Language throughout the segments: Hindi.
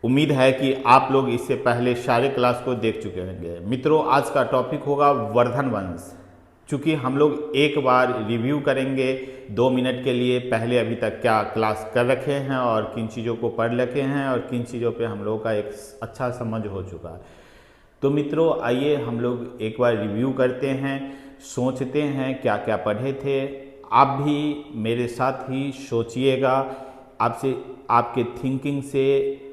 उम्मीद है कि आप लोग इससे पहले सारे क्लास को देख चुके होंगे। मित्रों, आज का टॉपिक होगा वर्धन वंश। चूँकि हम लोग एक बार रिव्यू करेंगे 2 मिनट के लिए, पहले अभी तक क्या क्लास कर रखे हैं और किन चीज़ों को पढ़ रखे हैं और किन चीज़ों पे हम लोग का एक अच्छा समझ हो चुका है। तो मित्रों, आइए हम लोग एक बार रिव्यू करते हैं, सोचते हैं क्या क्या पढ़े थे। आप भी मेरे साथ ही सोचिएगा, आपसे आपके थिंकिंग से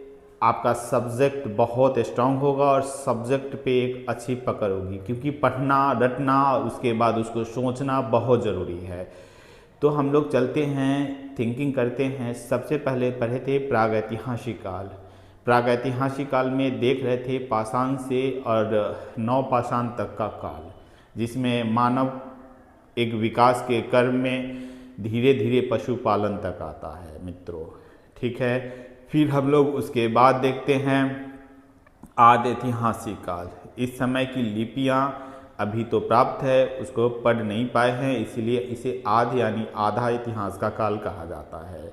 आपका सब्जेक्ट बहुत स्ट्रांग होगा और सब्जेक्ट पे एक अच्छी पकड़ होगी, क्योंकि पढ़ना रटना उसके बाद उसको सोचना बहुत ज़रूरी है। तो हम लोग चलते हैं, थिंकिंग करते हैं। सबसे पहले पढ़े थे प्रागैतिहासिक काल। प्रागैतिहासिक काल में देख रहे थे पाषाण से और नवपाषाण तक का काल, जिसमें मानव एक विकास के क्रम में धीरे धीरे पशुपालन तक आता है मित्रों। ठीक है, फिर हम लोग उसके बाद देखते हैं आदि ऐतिहासिक काल। इस समय की लिपियां अभी तो प्राप्त है, उसको पढ़ नहीं पाए हैं, इसीलिए इसे आदि यानी आधा इतिहास का काल कहा जाता है।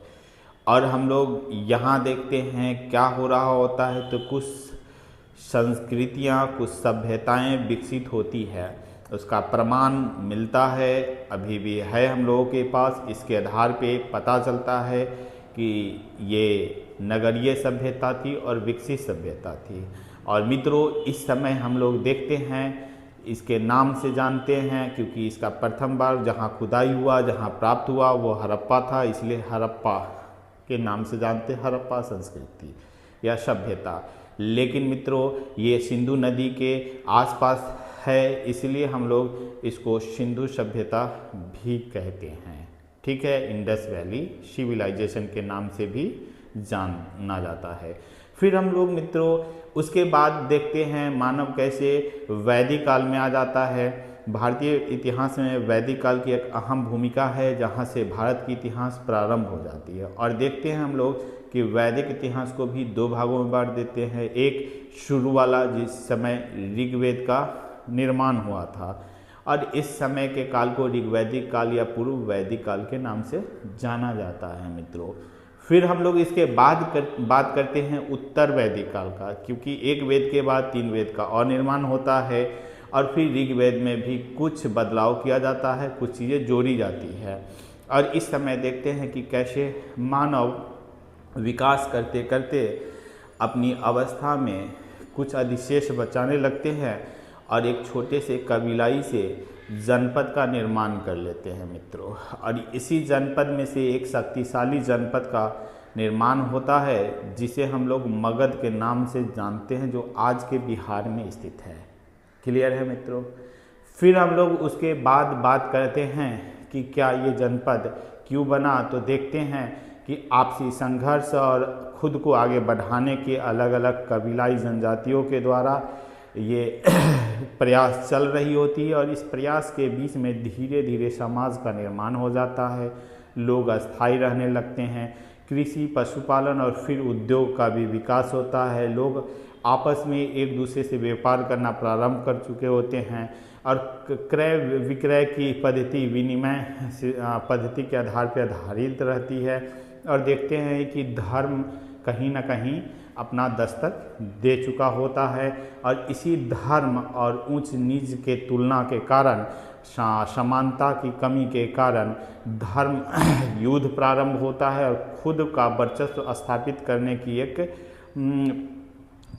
और हम लोग यहाँ देखते हैं क्या हो रहा होता है, तो कुछ संस्कृतियाँ, कुछ सभ्यताएं विकसित होती है, उसका प्रमाण मिलता है, अभी भी है हम लोगों के पास। इसके आधार पे पता चलता है कि ये नगरीय सभ्यता थी और विकसित सभ्यता थी। और मित्रों, इस समय हम लोग देखते हैं, इसके नाम से जानते हैं, क्योंकि इसका प्रथम बार जहाँ खुदाई हुआ, जहाँ प्राप्त हुआ, वो हड़प्पा था, इसलिए हड़प्पा के नाम से जानते हैं, हड़प्पा संस्कृति या सभ्यता। लेकिन मित्रों, ये सिंधु नदी के आसपास है, इसलिए हम लोग इसको सिंधु सभ्यता भी कहते हैं। ठीक है, इंडस वैली सिविलाइजेशन के नाम से भी जाना जाता है। फिर हम लोग मित्रों उसके बाद देखते हैं मानव कैसे वैदिक काल में आ जाता है। भारतीय इतिहास में वैदिक काल की एक अहम भूमिका है, जहाँ से भारत की इतिहास प्रारंभ हो जाती है। और देखते हैं हम लोग कि वैदिक इतिहास को भी 2 भागों में बांट देते हैं। एक शुरू वाला, जिस समय ऋग्वेद का निर्माण हुआ था, और इस समय के काल को ऋग्वैदिक काल या पूर्व वैदिक काल के नाम से जाना जाता है मित्रों। फिर हम लोग इसके बाद बात करते हैं उत्तर वैदिक काल का, क्योंकि एक वेद के बाद 3 वेद का और निर्माण होता है। और फिर ऋग्वेद में भी कुछ बदलाव किया जाता है, कुछ चीज़ें जोड़ी जाती है। और इस समय देखते हैं कि कैसे मानव विकास करते करते अपनी अवस्था में कुछ अधिशेष बचाने लगते हैं और एक छोटे से कबीलाई से जनपद का निर्माण कर लेते हैं मित्रों। और इसी जनपद में से एक शक्तिशाली जनपद का निर्माण होता है, जिसे हम लोग मगध के नाम से जानते हैं, जो आज के बिहार में स्थित है। क्लियर है मित्रों? फिर हम लोग उसके बाद बात करते हैं कि क्या ये जनपद क्यों बना, तो देखते हैं कि आपसी संघर्ष और खुद को आगे बढ़ाने के अलग अलग कबीलाई जनजातियों के द्वारा ये प्रयास चल रही होती है। और इस प्रयास के बीच में धीरे धीरे समाज का निर्माण हो जाता है, लोग अस्थायी रहने लगते हैं, कृषि पशुपालन और फिर उद्योग का भी विकास होता है। लोग आपस में एक दूसरे से व्यापार करना प्रारंभ कर चुके होते हैं और क्रय विक्रय की पद्धति, विनिमय पद्धति के आधार पर आधारित रहती है। और देखते हैं कि धर्म कहीं ना कहीं अपना दस्तक दे चुका होता है। और इसी धर्म और ऊंच नीच के तुलना के कारण, समानता की कमी के कारण धर्म युद्ध प्रारंभ होता है और खुद का वर्चस्व स्थापित करने की एक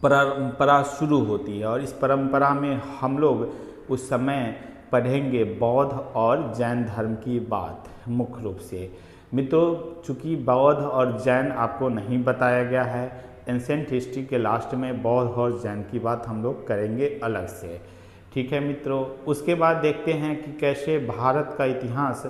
परंपरा शुरू होती है। और इस परंपरा में हम लोग उस समय पढ़ेंगे बौद्ध और जैन धर्म की बात मुख्य रूप से। मित्रों, चूँकि बौद्ध और जैन आपको नहीं बताया गया है, एंसेंट हिस्ट्री के लास्ट में बौद्ध और जैन की बात हम लोग करेंगे अलग से। ठीक है मित्रों, उसके बाद देखते हैं कि कैसे भारत का इतिहास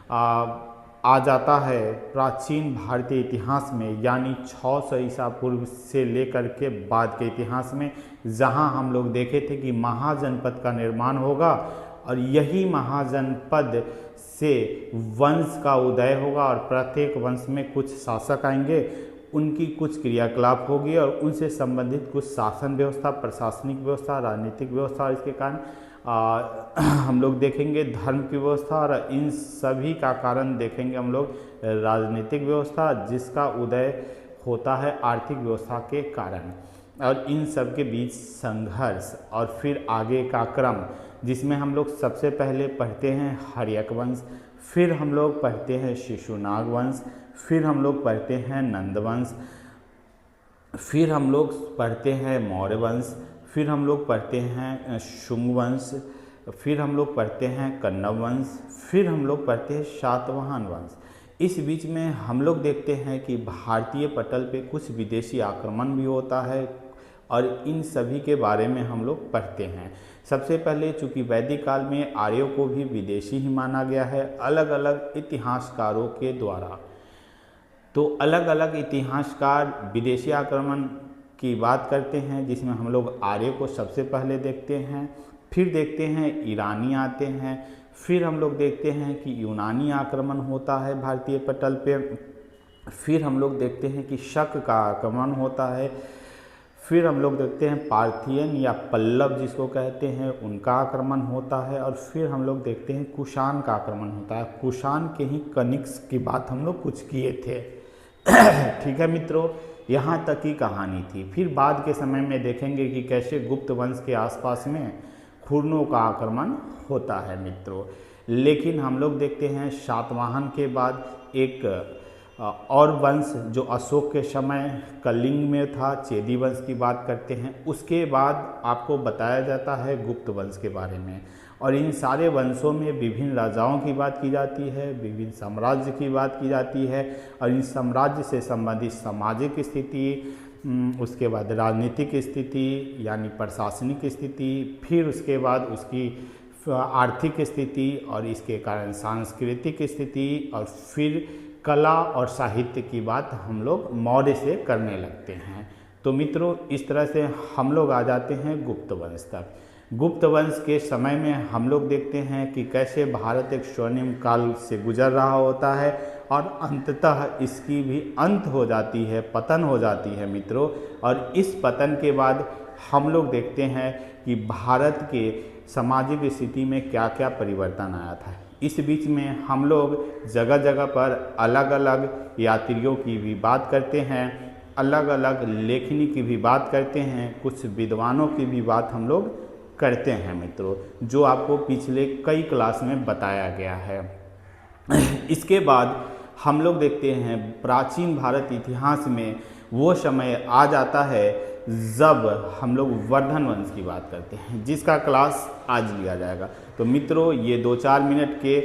आ जाता है प्राचीन भारतीय इतिहास में, यानी 600 ईसा पूर्व से लेकर के बाद के इतिहास में, जहां हम लोग देखे थे कि महाजनपद का निर्माण होगा और यही महाजनपद से वंश का उदय होगा और प्रत्येक वंश में कुछ शासक आएंगे, उनकी कुछ क्रियाकलाप होगी और उनसे संबंधित कुछ शासन व्यवस्था, प्रशासनिक व्यवस्था, राजनीतिक व्यवस्था, और इसके कारण हम लोग देखेंगे धर्म की व्यवस्था, और इन सभी का कारण देखेंगे हम लोग राजनीतिक व्यवस्था, जिसका उदय होता है आर्थिक व्यवस्था के कारण, और इन सब के बीच संघर्ष और फिर आगे का क्रम, जिसमें हम लोग सबसे पहले पढ़ते हैं हर्यक वंश, फिर हम लोग पढ़ते हैं शिशुनाग वंश, फिर हम लोग पढ़ते हैं नंद वंश, फिर हम लोग पढ़ते हैं मौर्य वंश, फिर हम लोग पढ़ते हैं शुंग वंश, फिर हम लोग पढ़ते हैं कण्व वंश, फिर हम लोग पढ़ते हैं शातवाहन वंश। इस बीच में हम लोग देखते हैं कि भारतीय पटल पे कुछ विदेशी आक्रमण भी होता है, और इन सभी के बारे में हम लोग पढ़ते हैं। सबसे पहले चूँकि वैदिक काल में आर्यों को भी विदेशी ही माना गया है अलग अलग इतिहासकारों के द्वारा, तो अलग अलग इतिहासकार विदेशी आक्रमण की बात करते हैं, जिसमें हम लोग आर्य को सबसे पहले देखते हैं, फिर देखते हैं ईरानी आते हैं, फिर हम लोग देखते हैं कि यूनानी आक्रमण होता है भारतीय पटल पे, फिर हम लोग देखते हैं कि शक का आक्रमण होता है, फिर हम लोग देखते हैं पार्थियन या पल्लव जिसको कहते हैं उनका आक्रमण होता है, और फिर हम लोग देखते हैं कुषाण का आक्रमण होता है। कुषाण के ही कनिष्क की बात हम लोग कुछ किए थे। ठीक है मित्रों, यहाँ तक की कहानी थी। फिर बाद के समय में देखेंगे कि कैसे गुप्त वंश के आसपास में खुरनों का आक्रमण होता है मित्रों। लेकिन हम लोग देखते हैं शातवाहन के बाद एक और वंश जो अशोक के समय कलिंग में था, चेदी वंश की बात करते हैं। उसके बाद आपको बताया जाता है गुप्त वंश के बारे में, और इन सारे वंशों में विभिन्न राजाओं की बात की जाती है, विभिन्न साम्राज्य की बात की जाती है, और इन साम्राज्य से संबंधित सामाजिक स्थिति, उसके बाद राजनीतिक स्थिति यानी प्रशासनिक स्थिति, फिर उसके बाद उसकी आर्थिक स्थिति, और इसके कारण सांस्कृतिक स्थिति, और फिर कला और साहित्य की बात हम लोग मौर्य से करने लगते हैं। तो मित्रों, इस तरह से हम लोग आ जाते हैं गुप्त वंश तक। गुप्त वंश के समय में हम लोग देखते हैं कि कैसे भारत एक स्वर्णिम काल से गुजर रहा होता है, और अंततः इसकी भी अंत हो जाती है, पतन हो जाती है मित्रों। और इस पतन के बाद हम लोग देखते हैं कि भारत के सामाजिक स्थिति में क्या क्या परिवर्तन आया था। इस बीच में हम लोग जगह जगह पर अलग अलग यात्रियों की भी बात करते हैं, अलग अलग लेखनी की भी बात करते हैं, कुछ विद्वानों की भी बात हम लोग करते हैं मित्रों, जो आपको पिछले कई क्लास में बताया गया है। इसके बाद हम लोग देखते हैं प्राचीन भारत इतिहास में वो समय आ जाता है जब हम लोग वर्धन वंश की बात करते हैं, जिसका क्लास आज लिया जाएगा। तो मित्रों, ये 2-4 मिनट के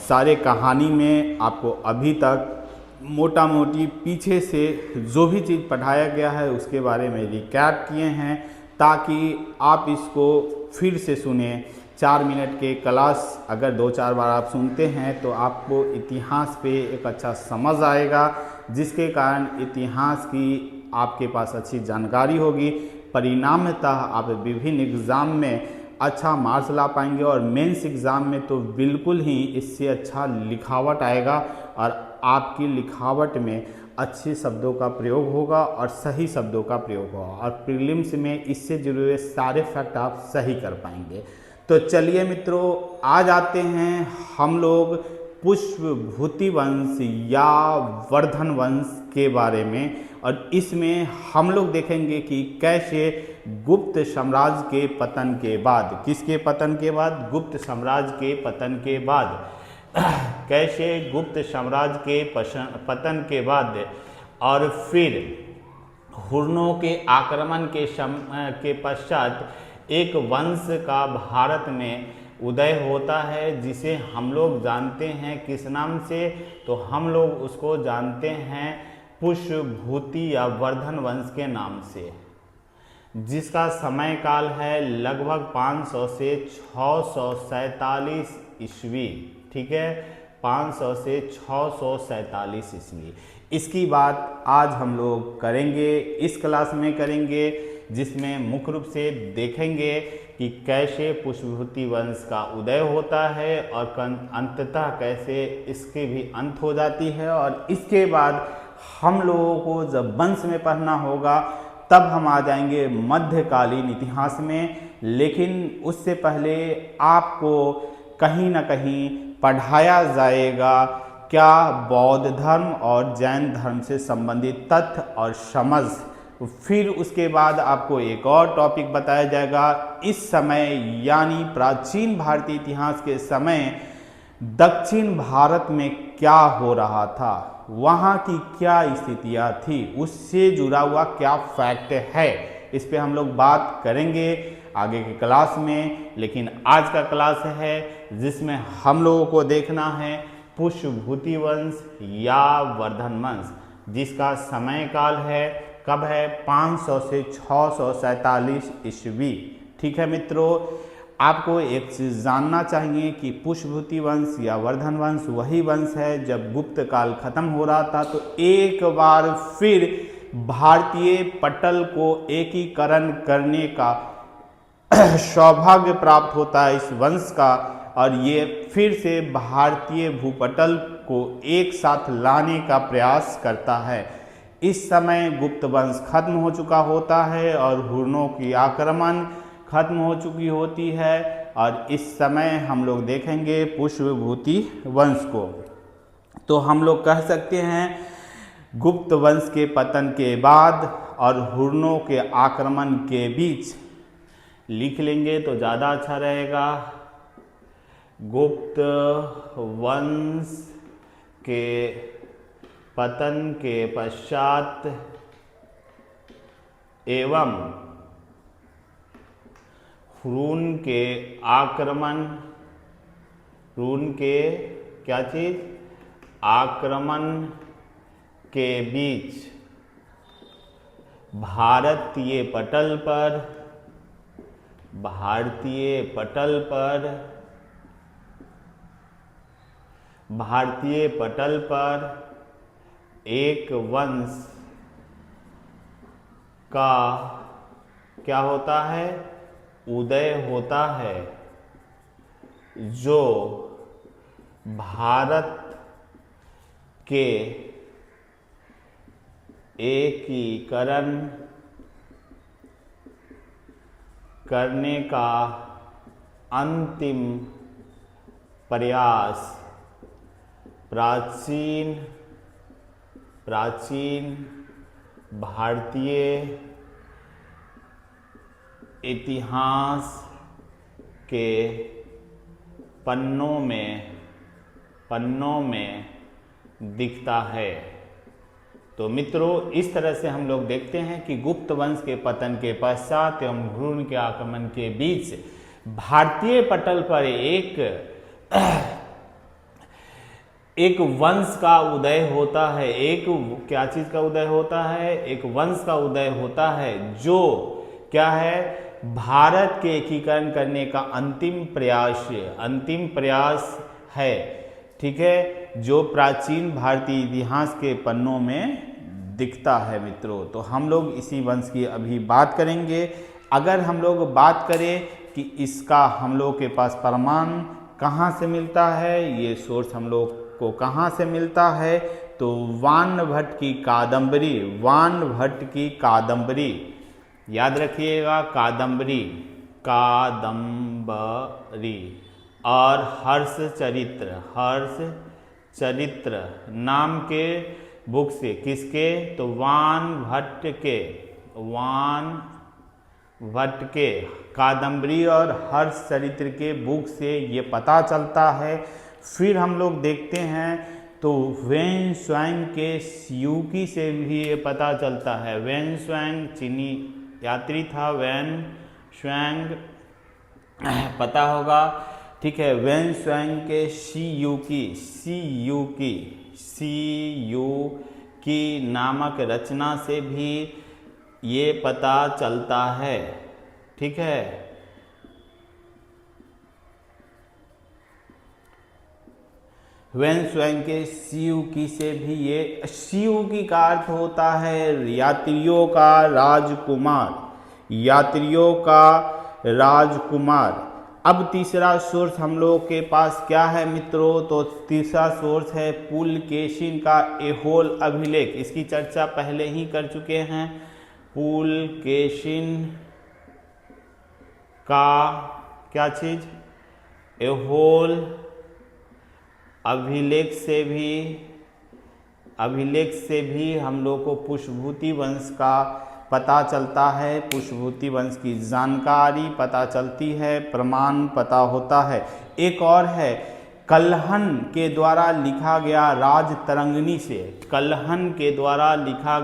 सारे कहानी में आपको अभी तक मोटा मोटी पीछे से जो भी चीज़ पढ़ाया गया है उसके बारे में रिकैप किए हैं, ताकि आप इसको फिर से सुने। 4 मिनट के क्लास अगर 2-4 बार आप सुनते हैं तो आपको इतिहास पे एक अच्छा समझ आएगा, जिसके कारण इतिहास की आपके पास अच्छी जानकारी होगी। परिणामतः आप विभिन्न एग्ज़ाम में अच्छा मार्क्स ला पाएंगे, और मेंस एग्ज़ाम में तो बिल्कुल ही इससे अच्छा लिखावट आएगा, और आपकी लिखावट में अच्छे शब्दों का प्रयोग होगा और सही शब्दों का प्रयोग होगा, और प्रीलिम्स में इससे जुड़े हुए सारे फैक्ट आप सही कर पाएंगे। तो चलिए मित्रों, आज आते हैं हम लोग पुष्पभूति वंश या वर्धन वंश के बारे में, और इसमें हम लोग देखेंगे कि कैसे गुप्त साम्राज्य के पतन के बाद, किसके पतन के बाद? गुप्त साम्राज्य के पतन के बाद, कैसे गुप्त साम्राज्य के पतन के बाद और फिर हुर्नों के आक्रमण के पश्चात एक वंश का भारत में उदय होता है, जिसे हम लोग जानते हैं किस नाम से? तो हम लोग उसको जानते हैं पुष्पभूति या वर्धन वंश के नाम से, जिसका समय काल है लगभग 500 से 647 ईस्वी। ठीक है, 500 से 647 ईस्वी। इसकी बात आज हम लोग करेंगे, इस क्लास में करेंगे, जिसमें मुख्य रूप से देखेंगे कि कैसे पुष्पभूति वंश का उदय होता है और अंततः कैसे इसके भी अंत हो जाती है। और इसके बाद हम लोगों को जब वंश में पढ़ना होगा तब हम आ जाएंगे मध्यकालीन इतिहास में, लेकिन उससे पहले आपको कहीं ना कहीं पढ़ाया जाएगा क्या बौद्ध धर्म और जैन धर्म से संबंधित तथ्य और समझ। फिर उसके बाद आपको एक और टॉपिक बताया जाएगा। इस समय यानी प्राचीन भारतीय इतिहास के समय दक्षिण भारत में क्या हो रहा था, वहाँ की क्या स्थितियाँ थी, उससे जुड़ा हुआ क्या फैक्ट है, इस पे हम लोग बात करेंगे आगे की क्लास में। लेकिन आज का क्लास है जिसमें हम लोगों को देखना है पुष्यभूति वंश या वर्धन वंश, जिसका समय काल है कब है 500 से 647 ईस्वी। ठीक है मित्रों, आपको एक चीज जानना चाहिए कि पुष्यभूति वंश या वर्धन वंश वही वंश है जब गुप्त काल खत्म हो रहा था तो एक बार फिर भारतीय पटल को एकीकरण करने का सौभाग्य प्राप्त होता है इस वंश का, और ये फिर से भारतीय भूपटल को एक साथ लाने का प्रयास करता है। इस समय गुप्त वंश खत्म हो चुका होता है और हुर्नों की आक्रमण खत्म हो चुकी होती है, और इस समय हम लोग देखेंगे पुष्यभूति वंश को। तो हम लोग कह सकते हैं गुप्त वंश के पतन के बाद और हुर्नों के आक्रमण के बीच लिख लेंगे तो ज़्यादा अच्छा रहेगा। गुप्त वंश के पतन के पश्चात एवं ह्रून के आक्रमण, ह्रून के क्या चीज आक्रमण के बीच भारतीय पटल पर एक वंश का क्या होता है, उदय होता है, जो भारत के एकीकरण करने का अंतिम प्रयास प्राचीन भारतीय इतिहास के पन्नों में दिखता है। तो मित्रों, इस तरह से हम लोग देखते हैं कि गुप्त वंश के पतन के पश्चात एवं ह्रून के आक्रमण के बीच भारतीय पटल पर एक वंश का उदय होता है। एक क्या चीज का उदय होता है, एक वंश का उदय होता है जो क्या है, भारत के एकीकरण करने का अंतिम प्रयास है। ठीक है, जो प्राचीन भारतीय इतिहास के पन्नों में दिखता है मित्रों। तो हम लोग इसी वंश की अभी बात करेंगे। अगर हम लोग बात करें कि इसका हम लोग के पास प्रमाण कहाँ से मिलता है, ये सोर्स हम लोग को कहाँ से मिलता है, तो वान भट्ट की कादम्बरी, याद रखिएगा कादम्बरी और हर्ष चरित्र नाम के बुक से, किसके, तो वान भट्ट के कादम्बरी और हर्ष चरित्र के बुक से ये पता चलता है। फिर हम लोग देखते हैं तो वेन स्वांग के सियूकी से भी ये पता चलता है। वेन स्वांग चीनी यात्री था, वेन स्वांग पता होगा, ठीक है। वेन स्वांग के सीयूकी नामक रचना से भी ये पता चलता है। ठीक है, वेन स्वांग के सियूकी से भी ये, सियूकी का अर्थ होता है यात्रियों का राजकुमार। अब तीसरा सोर्स हम लोग के पास क्या है मित्रों, तो तीसरा सोर्स है पुलकेशिन का एहोल अभिलेख। इसकी चर्चा पहले ही कर चुके हैं। पुलकेशिन का क्या चीज, एहोल अभिलेख से भी हम लोग को पुष्यभूति वंश का पता चलता है, पुष्यभूति वंश की जानकारी पता चलती है, प्रमाण पता होता है। एक और है, कल्हन के द्वारा लिखा गया राजतरंगिणी से, कल्हन के द्वारा लिखा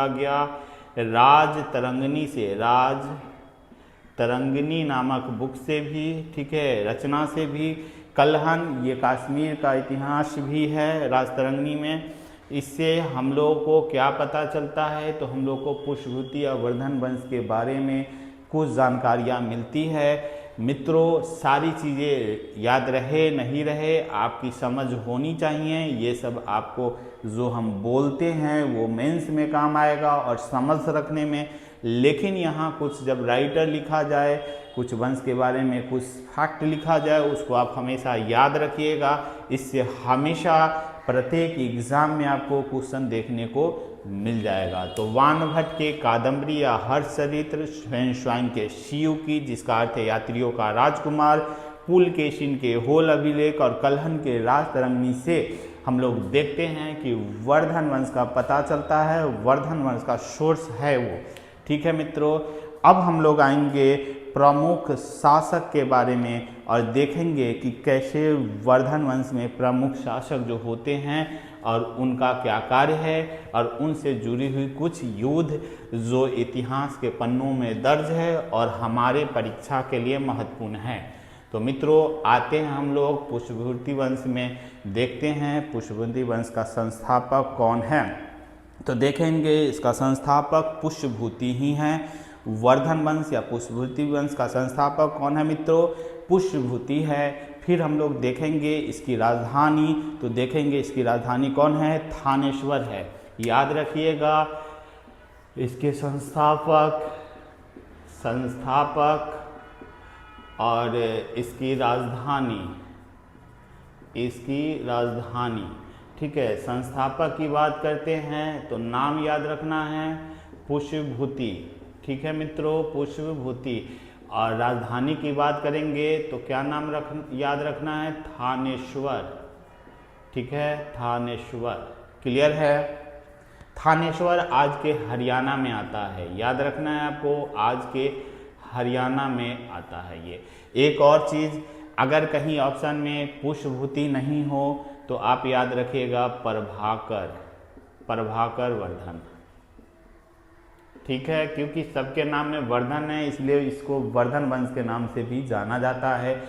गया राजतरंगिणी से, राजतरंगिणी नामक बुक से भी, ठीक है, रचना से भी। कल्हन ये कश्मीर का इतिहास भी है राजतरंगिणी में। इससे हम लोग को क्या पता चलता है, तो हम लोग को पुष्यभूति और वर्धन वंश के बारे में कुछ जानकारियाँ मिलती है। मित्रों, सारी चीज़ें याद रहे नहीं रहे, आपकी समझ होनी चाहिए। ये सब आपको जो हम बोलते हैं वो मेंस में काम आएगा और समझ रखने में। लेकिन यहाँ कुछ जब राइटर लिखा जाए, कुछ वंश के बारे में कुछ फैक्ट लिखा जाए, उसको आप हमेशा याद रखिएगा। इससे हमेशा प्रत्येक एग्जाम में आपको क्वेश्चन देखने को मिल जाएगा। तो वानभट्ट के कादम्बरी या हर्षचरित्र, स्वयं के शिव की, जिसका अर्थ है यात्रियों का राजकुमार, पुलकेशिन के होल अभिलेख और कल्हन के राजतरंगिणी से हम लोग देखते हैं कि वर्धन वंश का पता चलता है, वर्धन वंश का सोर्स है वो। ठीक है मित्रों, अब हम लोग आएंगे प्रमुख शासक के बारे में और देखेंगे कि कैसे वर्धन वंश में प्रमुख शासक जो होते हैं और उनका क्या कार्य है और उनसे जुड़ी हुई कुछ युद्ध जो इतिहास के पन्नों में दर्ज है और हमारे परीक्षा के लिए महत्वपूर्ण है। तो मित्रों, आते हैं हम लोग पुष्यभूति वंश में, देखते हैं पुष्यभूति वंश का संस्थापक कौन है। तो देखेंगे इसका संस्थापक पुष्यभूति ही हैं। वर्धन वंश या पुष्यभूति वंश का संस्थापक कौन है मित्रों? पुष्यभूति है। फिर हम लोग देखेंगे इसकी राजधानी, तो देखेंगे इसकी राजधानी कौन है? थानेश्वर है। याद रखिएगा, इसके संस्थापक और इसकी राजधानी, ठीक है। संस्थापक की बात करते हैं तो नाम याद रखना है पुष्यभूति, ठीक है मित्रों, पुष्यभूति। और राजधानी की बात करेंगे तो क्या नाम याद रखना है? थानेश्वर, ठीक है, थानेश्वर। क्लियर है? थानेश्वर आज के हरियाणा में आता है, याद रखना है आपको, आज के हरियाणा में आता है ये। एक और चीज़, अगर कहीं ऑप्शन में पुष्यभूति नहीं हो तो आप याद रखिएगा प्रभाकर वर्धन, ठीक है, क्योंकि सबके नाम में वर्धन है इसलिए इसको वर्धन वंश के नाम से भी जाना जाता है।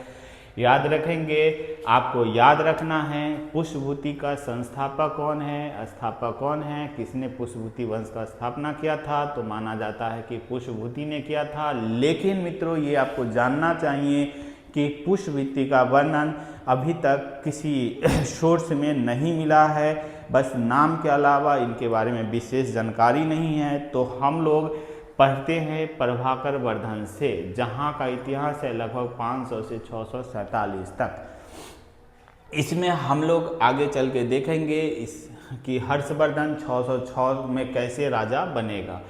याद रखेंगे, आपको याद रखना है पुष्यभूति का संस्थापक कौन है, स्थापक कौन है, किसने पुष्यभूति वंश का स्थापना किया था, तो माना जाता है कि पुष्यभूति ने किया था। लेकिन मित्रों, ये आपको जानना चाहिए कि पुष्यभूति का वर्णन अभी तक किसी सोर्स में नहीं मिला है, बस नाम के अलावा इनके बारे में विशेष जानकारी नहीं है। तो हम लोग पढ़ते हैं प्रभाकर वर्धन से, जहाँ का इतिहास है लगभग 500 से 647 तक। इसमें हम लोग आगे चल के देखेंगे कि हर्षवर्धन 606 में कैसे राजा बनेगा।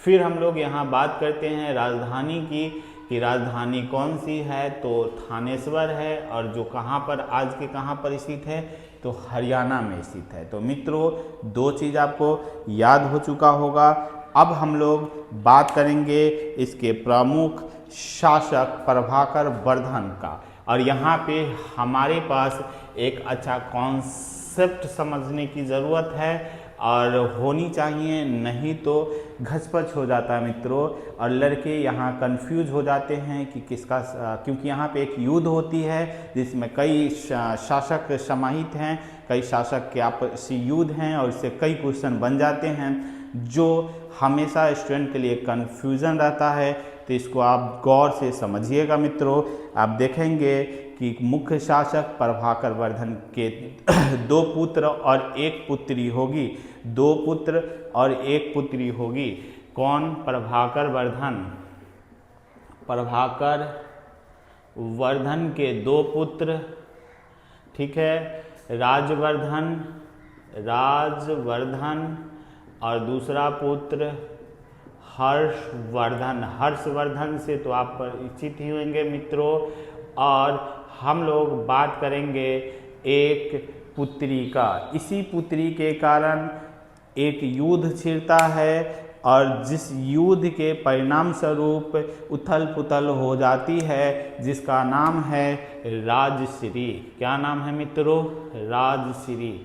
फिर हम लोग यहाँ बात करते हैं राजधानी की, कि राजधानी कौन सी है, तो थानेश्वर है, और जो कहाँ पर, आज के कहाँ पर स्थित है, तो हरियाणा में स्थित है। तो मित्रों, दो चीज़ आपको याद हो चुका होगा। अब हम लोग बात करेंगे इसके प्रमुख शासक प्रभाकर वर्धन का, और यहाँ पे हमारे पास एक अच्छा कॉन्सेप्ट समझने की ज़रूरत है और होनी चाहिए, नहीं तो घचपच हो जाता है मित्रों, और लड़के यहाँ कंफ्यूज हो जाते हैं कि किसका, क्योंकि यहाँ पे एक युद्ध होती है जिसमें कई शासक समाहित हैं, कई शासक के आपसी युद्ध हैं और इससे कई क्वेश्चन बन जाते हैं जो हमेशा स्टूडेंट के लिए कन्फ्यूज़न रहता है। तो इसको आप गौर से समझिएगा मित्रों। आप देखेंगे कि मुख्य शासक प्रभाकर वर्धन के 2 पुत्र और 1 पुत्री होगी, 2 पुत्र और 1 पुत्री होगी। कौन? प्रभाकर वर्धन के 2 पुत्र, ठीक है, राजवर्धन और दूसरा पुत्र हर्षवर्धन। हर्षवर्धन से तो आप परिचित ही होंगे मित्रों, और हम लोग बात करेंगे एक पुत्री का। इसी पुत्री के कारण एक युद्ध छिड़ता है और जिस युद्ध के परिणाम स्वरूप उथल पुथल हो जाती है, जिसका नाम है राजश्री। क्या नाम है मित्रों? राजश्री।